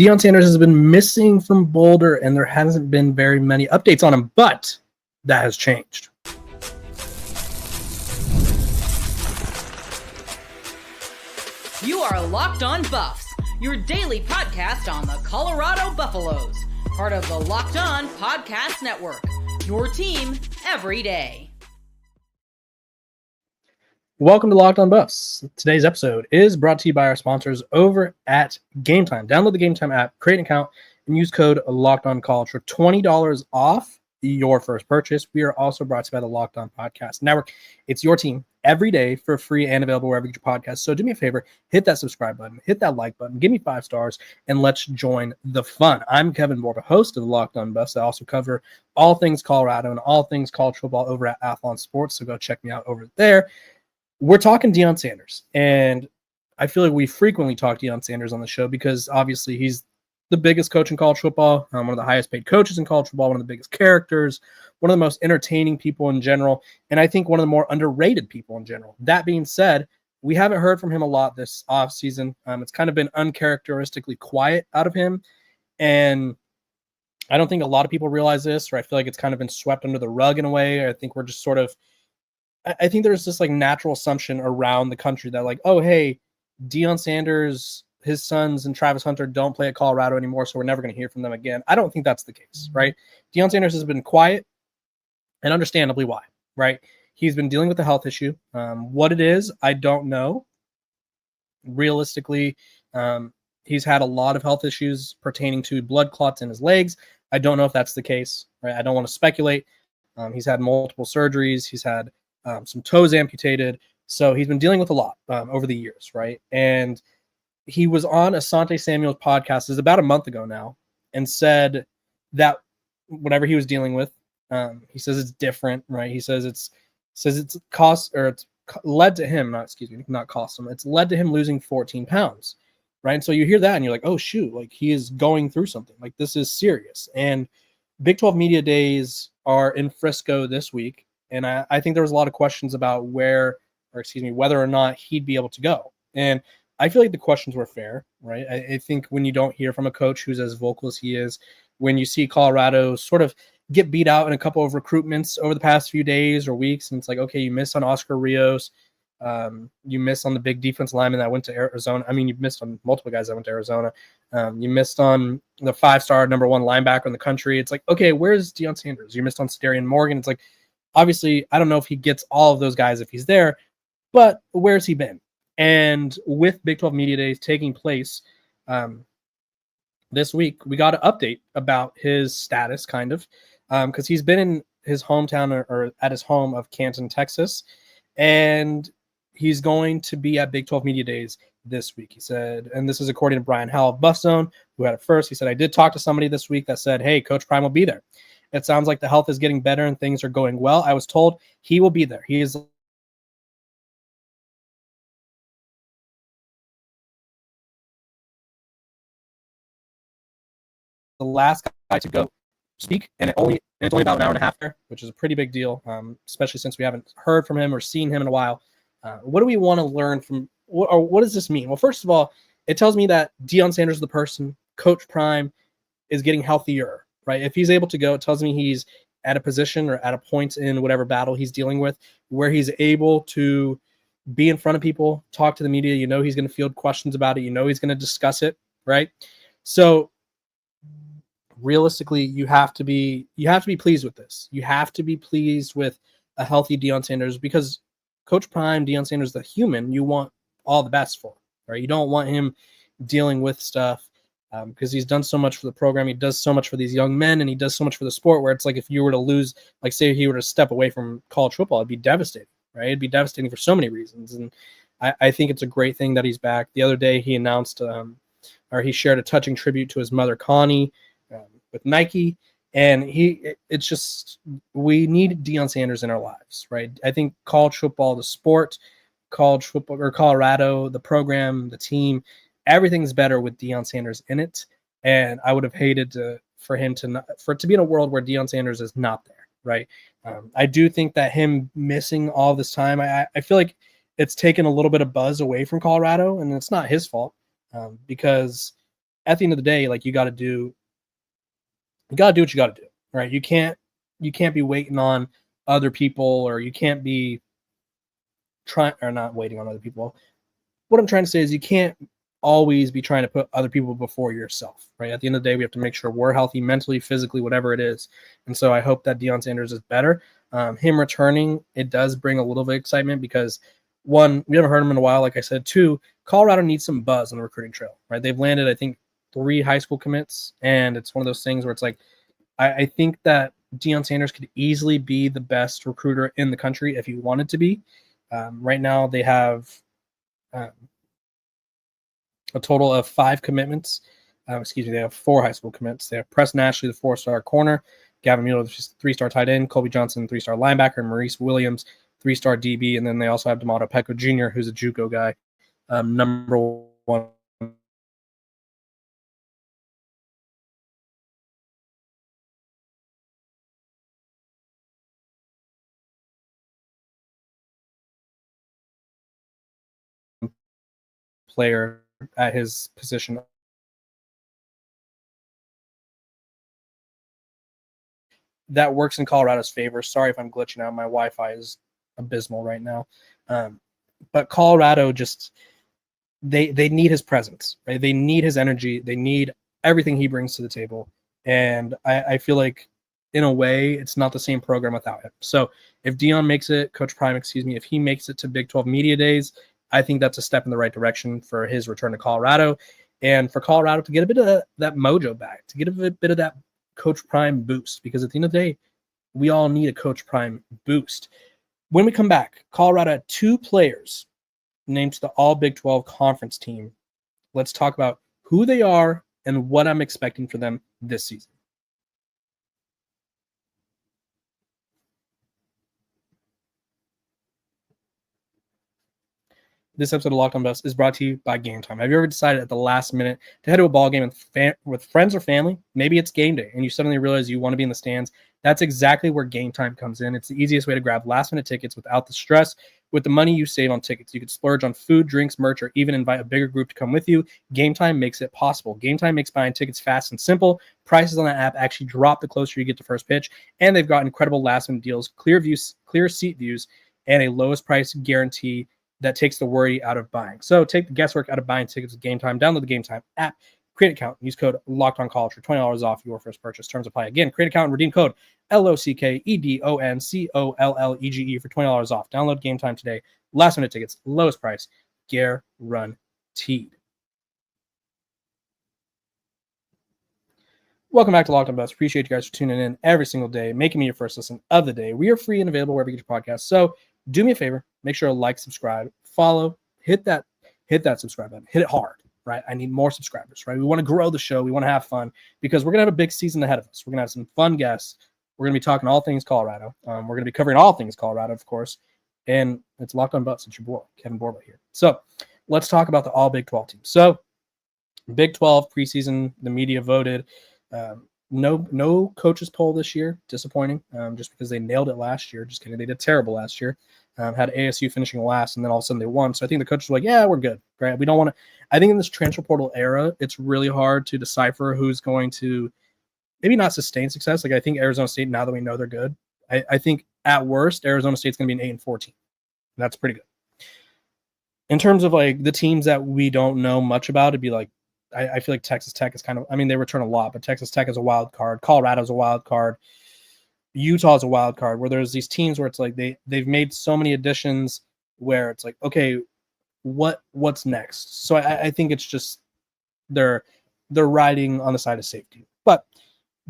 Deion Sanders has been missing from Boulder, and there hasn't been very many updates on him, but that has changed. You are Locked On Buffs, your daily podcast on the Colorado Buffaloes, part of the Locked On Podcast Network, your team every day. Welcome to Locked On Buffs. Today's episode is brought to you by our sponsors over at Game Time. Download the Game Time app, create an account, and use code LOCKEDONCollege for $20 off your first purchase. We are also brought to you by the Locked On Podcast Network. It's your team every day for free and available wherever you get your podcast. So do me a favor, hit that subscribe button, hit that like button, give me 5 stars, and let's join the fun. I'm Kevin Borba, host of the Locked On Buffs. I also cover all things Colorado and all things college football over at Athlon Sports, so go check me out over there. We're talking Deion Sanders, and I feel like we frequently talk Deion Sanders on the show because obviously he's the biggest coach in college football, one of the highest paid coaches in college football, one of the biggest characters, one of the most entertaining people in general, and I think one of the more underrated people in general. That being said, we haven't heard from him a lot this offseason. It's kind of been uncharacteristically quiet out of him, and I don't think a lot of people realize this, or I feel like it's kind of been swept under the rug in a way. I think we're just sort of I think there's this like natural assumption around the country that like, oh, hey, Deion Sanders, his sons and Travis Hunter don't play at Colorado anymore, so we're never going to hear from them again. I don't think that's the case, right? Deion Sanders has been quiet, and understandably why, right? He's been dealing with a health issue. What it is, I don't know. Realistically, he's had a lot of health issues pertaining to blood clots in his legs. I don't know if that's the case, right? I don't want to speculate. He's had multiple surgeries. He's had some toes amputated. So he's been dealing with a lot over the years, right? And he was on Asante Samuel's podcast, it was about a month ago now, and said that whatever he was dealing with, he says it's different, right? He says it's led to him, not cost him. It's led to him losing 14 pounds, right? And so you hear that and you're like, oh shoot, like he is going through something. Like this is serious. And Big 12 Media Days are in Frisco this week. And I think there was a lot of questions about whether or not he'd be able to go. And I feel like the questions were fair, right? I think when you don't hear from a coach who's as vocal as he is, when you see Colorado sort of get beat out in a couple of recruitments over the past few days or weeks, and it's like, okay, you missed on Oscar Rios. You missed on the big defense lineman that went to Arizona. I mean, you missed on multiple guys that went to Arizona. You missed on the 5-star number 1 linebacker in the country. It's like, okay, where's Deion Sanders? You missed on Shedeur Morgan. It's like, obviously, I don't know if he gets all of those guys if he's there, but where's he been? And with Big 12 Media Days taking place this week, we got an update about his status, kind of, because he's been in his hometown or at his home of Canton, Texas, and he's going to be at Big 12 Media Days this week. He said, and this is according to Brian Howell of Buff Zone, who had it first. He said, I did talk to somebody this week that said, hey, Coach Prime will be there. It sounds like the health is getting better and things are going well. I was told he will be there. He is the last guy to go speak, and it's only about an hour and a half there, which is a pretty big deal, especially since we haven't heard from him or seen him in a while. What do we want to learn from, or what does this mean? Well, first of all, it tells me that Deion Sanders is the person, Coach Prime is getting healthier, right? If he's able to go, it tells me he's at a position or at a point in whatever battle he's dealing with where he's able to be in front of people, talk to the media. You know he's going to field questions about it. You know he's going to discuss it, right? So realistically, you have to be pleased with this. You have to be pleased with a healthy Deion Sanders because Coach Prime, Deion Sanders, the human, you want all the best for, right? You don't want him dealing with stuff because he's done so much for the program. He does so much for these young men, and he does so much for the sport where it's like if you were to lose, like say he were to step away from college football, it'd be devastating, right? It'd be devastating for so many reasons. And I think it's a great thing that he's back. The other day he announced or he shared a touching tribute to his mother, Connie, with Nike. And it's just, we need Deion Sanders in our lives, right? I think college football, the sport, college football or Colorado, the program, the team, everything's better with Deion Sanders in it. And I would have hated for it to be in a world where Deion Sanders is not there, right? I do think that him missing all this time, I feel like it's taken a little bit of buzz away from Colorado, and it's not his fault because at the end of the day, like you got to do what you got to do, right? You can't be waiting on other people, or you can't be not waiting on other people. What I'm trying to say is you can't always be trying to put other people before yourself, right? At the end of the day, we have to make sure we're healthy mentally, physically, whatever it is. And so I hope that Deion Sanders is better. Him returning, it does bring a little bit of excitement because, one, we haven't heard him in a while, like I said. Two, Colorado needs some buzz on the recruiting trail, right? They've landed, I think, 3 high school commits, and it's one of those things where it's like, I think that Deion Sanders could easily be the best recruiter in the country if he wanted to be. Right now, they have a total of 5 commitments. They have 4 high school commits. They have Preston Ashley, the 4-star corner, Gavin Mueller, the 3-star tight end, Colby Johnson, 3-star linebacker, and Maurice Williams, 3-star DB. And then they also have D'Amato Pecco Jr., who's a JUCO guy, number 1 player at his position. That works in Colorado's favor. Sorry if I'm glitching out. My Wi-Fi is abysmal right now. But Colorado just they need his presence, right? They need his energy. They need everything he brings to the table. And I feel like, in a way, it's not the same program without him. So if Deion makes it, Coach Prime, if he makes it to Big 12 Media Days, I think that's a step in the right direction for his return to Colorado, and for Colorado to get a bit of that mojo back, to get a bit of that Coach Prime boost, because at the end of the day, we all need a Coach Prime boost. When we come back, Colorado had 2 players named to the All Big 12 conference team. Let's talk about who they are and what I'm expecting for them this season. This episode of Locked On Buffs is brought to you by Game Time. Have you ever decided at the last minute to head to a ball game with friends or family? Maybe it's game day and you suddenly realize you want to be in the stands. That's exactly where Game Time comes in. It's the easiest way to grab last-minute tickets without the stress. With the money you save on tickets, you could splurge on food, drinks, merch, or even invite a bigger group to come with you. Game Time makes it possible. Game Time makes buying tickets fast and simple. Prices on the app actually drop the closer you get to first pitch, and they've got incredible last-minute deals, clear seat views, and a lowest price guarantee that takes the worry out of buying. So take the guesswork out of buying tickets with Game Time. Download the Game Time app, create an account, and use code LOCKEDONCollege for $20 off your first purchase. Terms apply. Again, create an account and redeem code LOCKEDONCOLLEGE for $20 off. Download Game Time today. Last minute tickets, lowest price, guaranteed. Welcome back to Locked On Buffs. Appreciate you guys for tuning in every single day, making me your first listen of the day. We are free and available wherever you get your podcasts. So do me a favor, make sure to like, subscribe, follow, hit that subscribe button, hit it hard, right? I need more subscribers, right? We want to grow the show. We want to have fun because we're going to have a big season ahead of us. We're going to have some fun guests. We're going to be talking all things Colorado. We're going to be covering all things Colorado, of course. And it's Locked On Buffs. It's your boy, Kevin Borba here. So let's talk about the All Big 12 team. So Big 12 preseason, the media voted. No coaches poll this year. Disappointing, just because they nailed it last year. Just kidding. They did terrible last year. Had ASU finishing last, and then all of a sudden they won. So I think the coaches were like, yeah, we're good. Right? We don't want to. I think in this transfer portal era, it's really hard to decipher who's going to maybe not sustain success. Like I think Arizona State, now that we know they're good, I think at worst, Arizona State's going to be an 8-14 team. That's pretty good. In terms of like the teams that we don't know much about, it'd be like, I feel like Texas Tech is kind of, I mean, they return a lot, but Texas Tech is a wild card. Colorado's a wild card. Utah's a wild card, where there's these teams where it's like they've made so many additions where it's like, okay, what's next? So I think it's just they're riding on the side of safety. But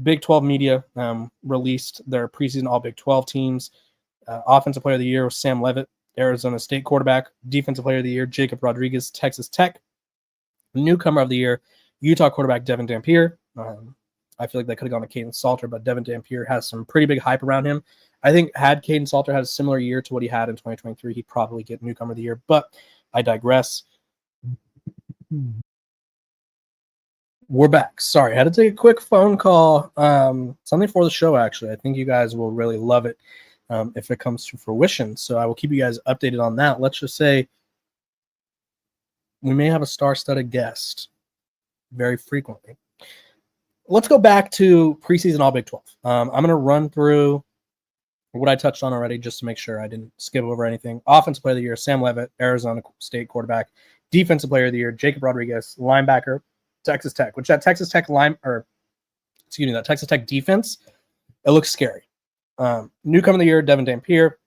Big 12 media released their preseason All Big 12 teams. Offensive Player of the Year was Sam Leavitt, Arizona State quarterback. Defensive Player of the Year, Jacob Rodriguez, Texas Tech. Newcomer of the Year, Utah quarterback Devin Dampier. I feel like that could have gone to Kaidon Salter, but Devin Dampier has some pretty big hype around him. I think had Kaidon Salter had a similar year to what he had in 2023, he'd probably get Newcomer of the Year, but I digress. We're back. Sorry, I had to take a quick phone call. Something for the show, actually. I think you guys will really love it if it comes to fruition. So I will keep you guys updated on that. Let's just say we may have a star-studded guest very frequently. Let's go back to preseason All-Big 12. I'm going to run through what I touched on already just to make sure I didn't skip over anything. Offensive player of the year, Sam Leavitt, Arizona State quarterback. Defensive player of the year, Jacob Rodriguez, linebacker, Texas Tech, which that Texas Tech that Texas Tech defense, it looks scary. Newcomer of the year, Devin Dampier.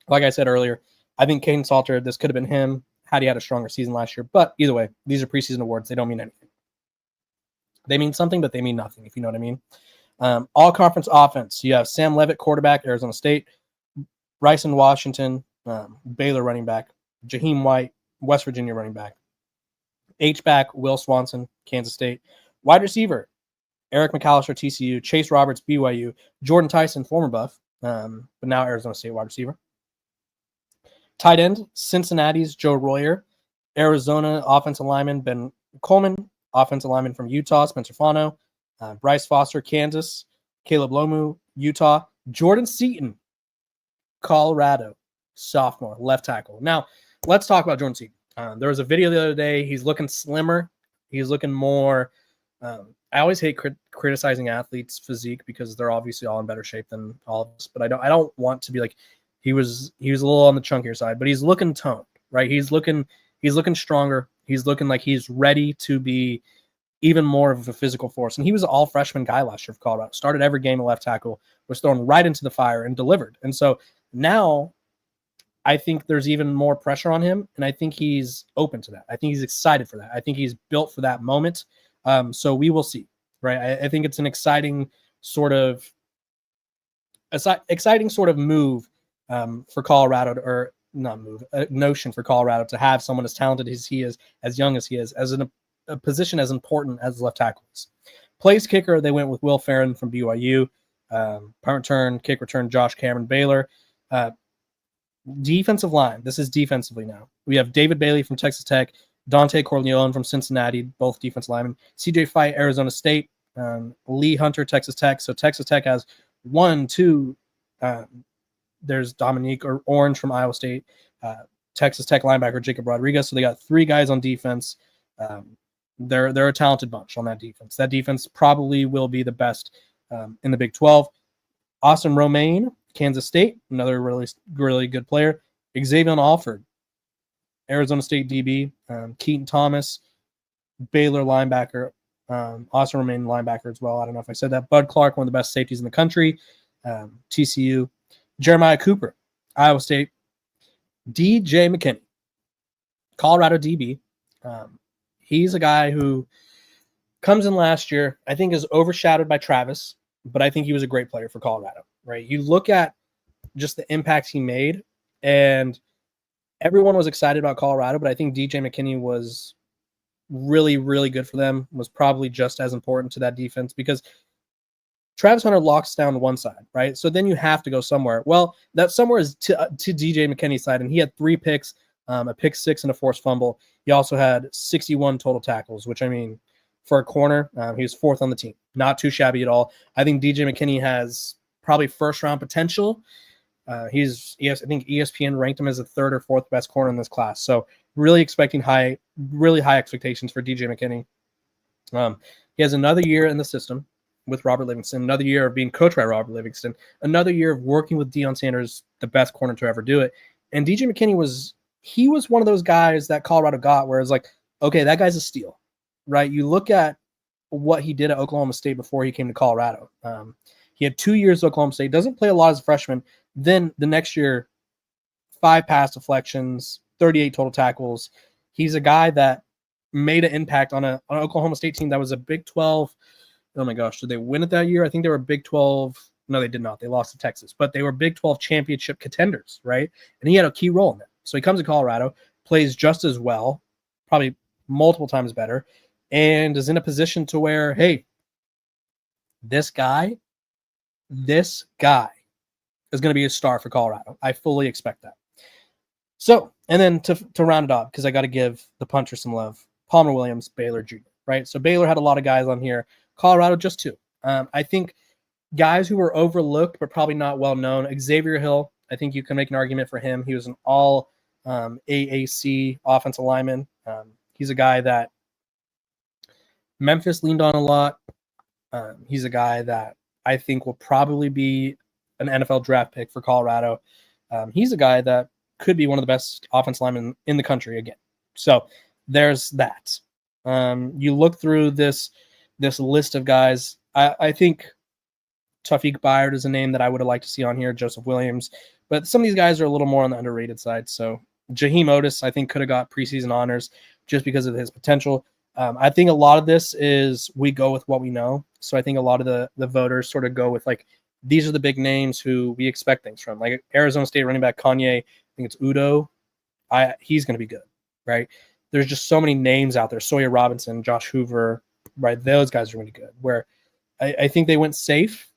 Like I said earlier, I think Kaidon Salter, this could have been him had he had a stronger season last year. But either way, these are preseason awards. They don't mean anything. They mean something, but they mean nothing, if you know what I mean. All conference offense. You have Sam Leavitt, quarterback, Arizona State. Bryson Washington, Baylor running back. Jaheim White, West Virginia running back. H-back, Will Swanson, Kansas State. Wide receiver, Eric McAllister, TCU. Chase Roberts, BYU. Jordan Tyson, former Buff, but now Arizona State wide receiver. Tight end, Cincinnati's Joe Royer. Arizona offensive lineman, Ben Coleman. Offensive lineman from Utah, Spencer Fano. Bryce Foster, Kansas. Caleb Lomu, Utah. Jordan Seaton, Colorado, sophomore, left tackle. Now, let's talk about Jordan Seaton. There was a video the other day. He's looking slimmer. He's looking more. I always hate criticizing athletes' physique because they're obviously all in better shape than all of us. But I don't want to be like he was a little on the chunkier side. But he's looking toned, right? He's looking stronger. He's looking like he's ready to be even more of a physical force. And he was an all-freshman guy last year for Colorado. Started every game at left tackle, was thrown right into the fire and delivered. And so now I think there's even more pressure on him, and I think he's open to that. I think he's excited for that. I think he's built for that moment. So we will see, right? I think it's an exciting sort of move for Colorado, or not move, a notion for Colorado to have someone as talented as he is, as young as he is, as in a position as important as left tackle is. Place kicker, they went with Will Farron from BYU. Punt return, kick return, Josh Cameron, Baylor. Defensive line, this is defensively now. We have David Bailey from Texas Tech, Dante Corleone from Cincinnati, both defensive linemen. CJ Fight, Arizona State. Lee Hunter, Texas Tech. So Texas Tech has 1, 2. There's Dominique Orange from Iowa State. Texas Tech linebacker Jacob Rodriguez. So they got 3 guys on defense. They're a talented bunch on that defense. That defense probably will be the best in the Big 12. Austin Romaine, Kansas State, another really, really good player. Xavier Alford, Arizona State DB. Keaton Thomas, Baylor linebacker. Austin Romaine linebacker as well. I don't know if I said that. Bud Clark, one of the best safeties in the country. TCU. Jeremiah Cooper, Iowa State. DJ McKinney, Colorado DB. He's a guy who comes in last year, I think is overshadowed by Travis, but I think he was a great player for Colorado, right? You look at just the impact he made, and everyone was excited about Colorado, but I think DJ McKinney was really, really good for them, was probably just as important to that defense because Travis Hunter locks down one side, right? So then you have to go somewhere. Well, that somewhere is to DJ McKinney's side, and he had 3 picks, a pick 6 and a forced fumble. He also had 61 total tackles, which, I mean, for a corner, he was 4th on the team. Not too shabby at all. I think DJ McKinney has probably first-round potential. I think ESPN ranked him as the 3rd or 4th best corner in this class. So really expecting really high expectations for DJ McKinney. He has another year in the system with Robert Livingston, another year of being coached by Robert Livingston, another year of working with Deion Sanders, the best corner to ever do it. And DJ McKinney was one of those guys that Colorado got where it's like, okay, that guy's a steal, right? You look at what he did at Oklahoma State before he came to Colorado. He had 2 years at Oklahoma State, doesn't play a lot as a freshman. Then the next year, 5 pass deflections, 38 total tackles. He's a guy that made an impact on an Oklahoma State team that was a Big 12. Oh my gosh, did they win it that year? I think they were Big 12. No, they did not. They lost to Texas, but they were Big 12 championship contenders, right? And he had a key role in it. So he comes to Colorado, plays just as well, probably multiple times better, and is in a position to where, hey, this guy is going to be a star for Colorado. I fully expect that. So, and then to round it off, because I got to give the puncher some love, Palmer Williams, Baylor Jr., right? So Baylor had a lot of guys on here. Colorado, just 2. I think guys who were overlooked but probably not well known. Xavier Hill, I think you can make an argument for him. He was an all AAC offensive lineman. He's a guy that Memphis leaned on a lot. He's a guy that I think will probably be an NFL draft pick for Colorado. He's a guy that could be one of the best offensive linemen in the country again. So there's that. You look through this list of guys. I think Tawfiq Byard is a name that I would have liked to see on here, Joseph Williams. But some of these guys are a little more on the underrated side. So Jaheim Otis, I think, could have got preseason honors just because of his potential. I think a lot of this is we go with what we know. So I think a lot of the voters sort of go with, like, these are the big names who we expect things from. Like Arizona State running back Kanye, I think it's Udo. He's going to be good, right? There's just so many names out there. Sawyer Robinson, Josh Hoover, right? Those guys are going to be good. Where I think they went safe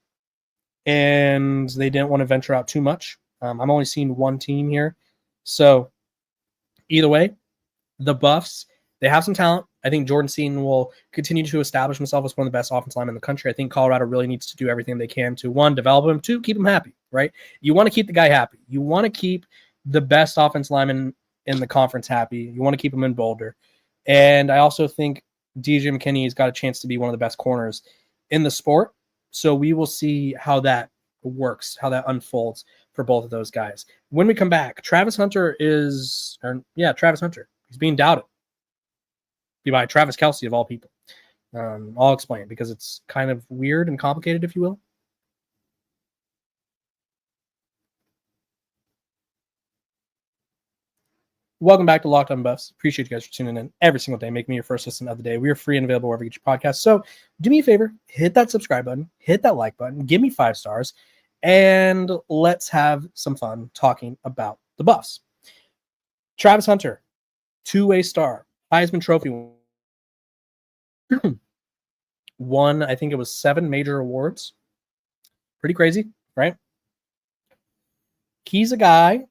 and they didn't want to venture out too much. I'm only seeing one team here. So either way, the Buffs, they have some talent. I think Jordan Seaton will continue to establish himself as one of the best offensive linemen in the country. I think Colorado really needs to do everything they can to, one, develop him, two, keep him happy, right? You want to keep the guy happy. You want to keep the best offensive lineman in the conference happy. You want to keep him in Boulder. And I also think DJ McKinney has got a chance to be one of the best corners in the sport. So we will see how that works, how that unfolds for both of those guys. When we come back, Travis Hunter. He's being doubted by Travis Kelce, of all people. I'll explain because it's kind of weird and complicated, if you will. Welcome back to Locked On Buffs. Appreciate you guys for tuning in every single day. Make me your first listen of the day. We are free and available wherever you get your podcast. So do me a favor, hit that subscribe button, hit that like button, give me 5 stars, and let's have some fun talking about the Buffs. Travis Hunter, 2-way star, Heisman Trophy, won, I think it was 7 major awards. Pretty crazy, right? He's a guy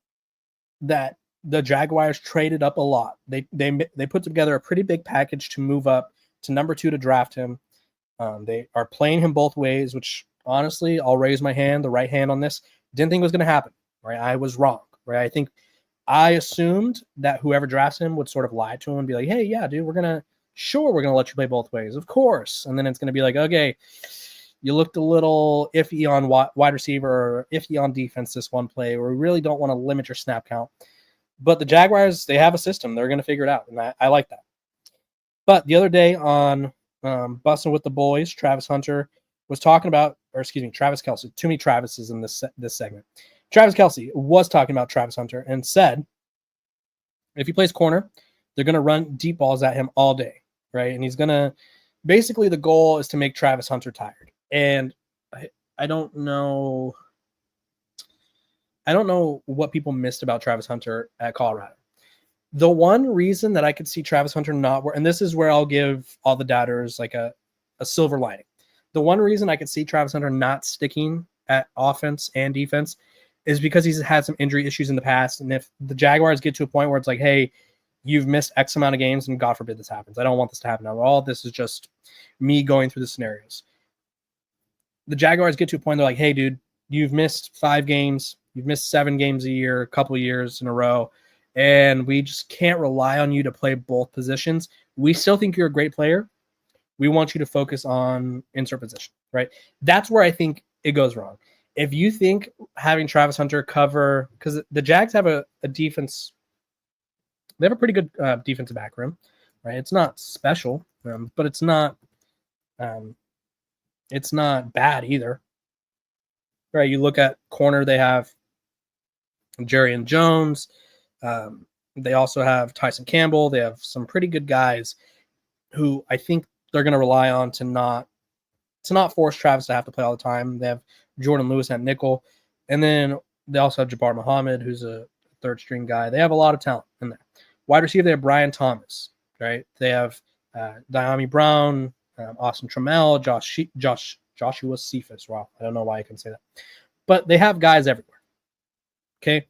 that the Jaguars traded up a lot. They put together a pretty big package to move up to number 2 to draft him. They are playing him both ways, which honestly, I'll raise my hand, the right hand on this. Didn't think it was going to happen, right? I was wrong, right? I assumed that whoever drafts him would sort of lie to him and be like, hey, yeah, dude, we're going to let you play both ways. Of course. And then it's going to be like, okay, you looked a little iffy on wide receiver or iffy on defense this one play, or we really don't want to limit your snap count. But the Jaguars, they have a system. They're going to figure it out, and I like that. But the other day on Bussin With the Boys, Travis Hunter was talking about, Travis Kelce. Too many Travises in this segment. Travis Kelce was talking about Travis Hunter and said, if he plays corner, they're going to run deep balls at him all day, right? And he's going to – basically the goal is to make Travis Hunter tired. And I don't know – what people missed about Travis Hunter at Colorado. The one reason that I could see Travis Hunter not – and this is where I'll give all the doubters like a silver lining. The one reason I could see Travis Hunter not sticking at offense and defense is because he's had some injury issues in the past. And if the Jaguars get to a point where it's like, hey, you've missed X amount of games, and God forbid this happens. I don't want this to happen. Now, all this is just me going through the scenarios. The Jaguars get to a point, they're like, hey, dude, you've missed 5 games. You've missed 7 games a year, a couple of years in a row, and we just can't rely on you to play both positions. We still think you're a great player. We want you to focus on insert position, right? That's where I think it goes wrong. If you think having Travis Hunter cover, because the Jags have a defense, they have a pretty good defensive back room, right? It's not special, but it's not bad either, right? You look at corner, they have Jerry Jones. They also have Tyson Campbell. They have some pretty good guys who I think they're going to rely on to not force Travis to have to play all the time. They have Jordan Lewis at nickel. And then they also have Jabbar Muhammad, who's a third-string guy. They have a lot of talent in there. Wide receiver, they have Brian Thomas, right? They have Diami Brown, Austin Trammell, Joshua Cephas. Wow, I don't know why I couldn't say that. But they have guys everywhere. Okay,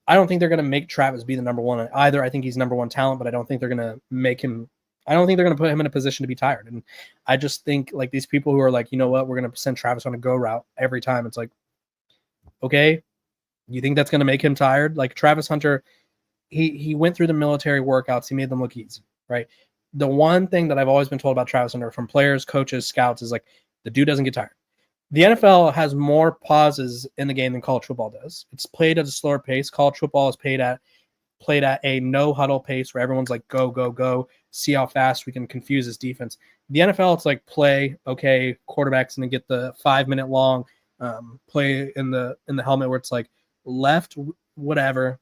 I don't think they're going to make Travis be the number one either. I think he's number one talent, but I don't think they're going to make him. I don't think they're going to put him in a position to be tired. And I just think like these people who are like, you know what, we're going to send Travis on a go route every time. It's like, okay, you think that's going to make him tired? Like Travis Hunter, he went through the military workouts. He made them look easy, right? the one thing that I've always been told about Travis Hunter from players, coaches, scouts is like the dude doesn't get tired. The NFL has more pauses in the game than college football does. It's played at a slower pace. College football is played at a no huddle pace where everyone's like go, go, go, see how fast we can confuse this defense. The NFL, it's like play, okay, quarterbacks, and then get the 5-minute long play in the helmet where it's like left, whatever,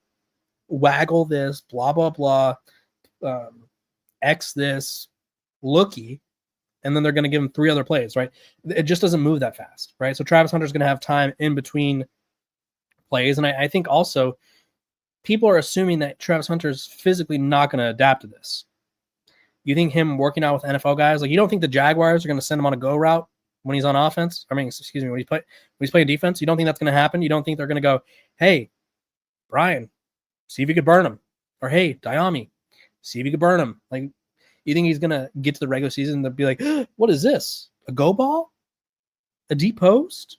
waggle this, blah, blah, blah, X this, looky, and then they're going to give him 3 other plays, right? It just doesn't move that fast, right? So Travis Hunter's going to have time in between plays. And I think also people are assuming that Travis Hunter's physically not going to adapt to this. You think him working out with NFL guys, like you don't think the Jaguars are going to send him on a go route when he's on offense? I mean, excuse me, when he's playing defense, you don't think that's going to happen? You don't think they're going to go, hey, Brian, see if you could burn him. Or hey, Diami, see if you could burn him. Like, you think he's going to get to the regular season and be like, what is this? A go ball? A deep post?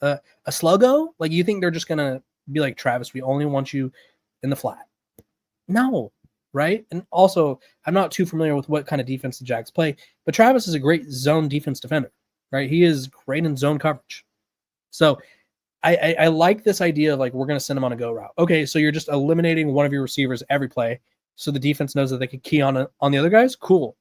A sluggo? Like, you think they're just going to be like, Travis, we only want you in the flat? No, right? And also, I'm not too familiar with what kind of defense the Jags play, but Travis is a great zone defense defender, right? He is great in zone coverage. So I like this idea of like, we're going to send him on a go route. Okay, so you're just eliminating one of your receivers every play so the defense knows that they can key on the other guys. Cool.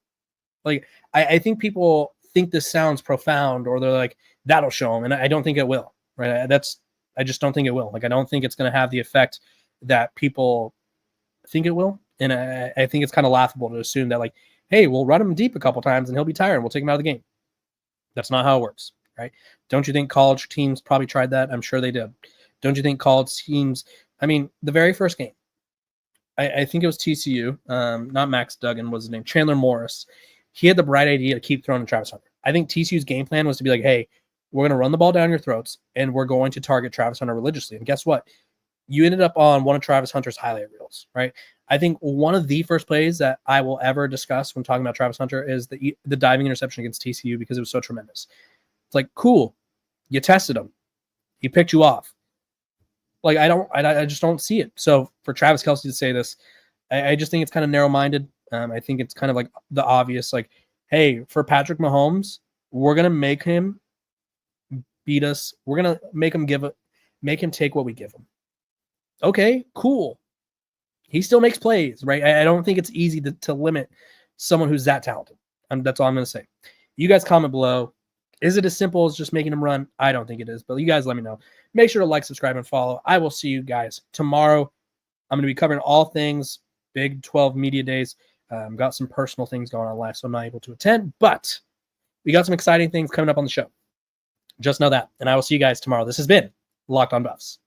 Like, I think people think this sounds profound, or they're like, that'll show them. And I don't think it will, right? I just don't think it will. Like, I don't think it's going to have the effect that people think it will. And I think it's kind of laughable to assume that, like, hey, we'll run him deep a couple times and he'll be tired and we'll take him out of the game. That's not how it works, right? Don't you think college teams probably tried that? I'm sure they did. Don't you think college teams, I mean, the very first game, I think it was TCU, not Max Duggan was his name, Chandler Morris. He had the bright idea to keep throwing to Travis Hunter. I think TCU's game plan was to be like, hey, we're going to run the ball down your throats and we're going to target Travis Hunter religiously. And guess what? You ended up on one of Travis Hunter's highlight reels, right? I think one of the first plays that I will ever discuss when talking about Travis Hunter is the diving interception against TCU, because it was so tremendous. It's like, cool, you tested him. He picked you off. Like, I just don't see it. So for Travis Kelce to say this, I just think it's kind of narrow-minded. I think it's kind of like the obvious, like, hey, for Patrick Mahomes, we're going to make him beat us. We're going to make him take what we give him. Okay, cool. He still makes plays, right? I don't think it's easy to limit someone who's that talented. That's all I'm going to say. You guys comment below. Is it as simple as just making him run? I don't think it is, but you guys let me know. Make sure to like, subscribe, and follow. I will see you guys tomorrow. I'm going to be covering all things Big 12 Media Days. Got some personal things going on live, so I'm not able to attend, but we got some exciting things coming up on the show. Just know that, and I will see you guys tomorrow. This has been Locked on Buffs.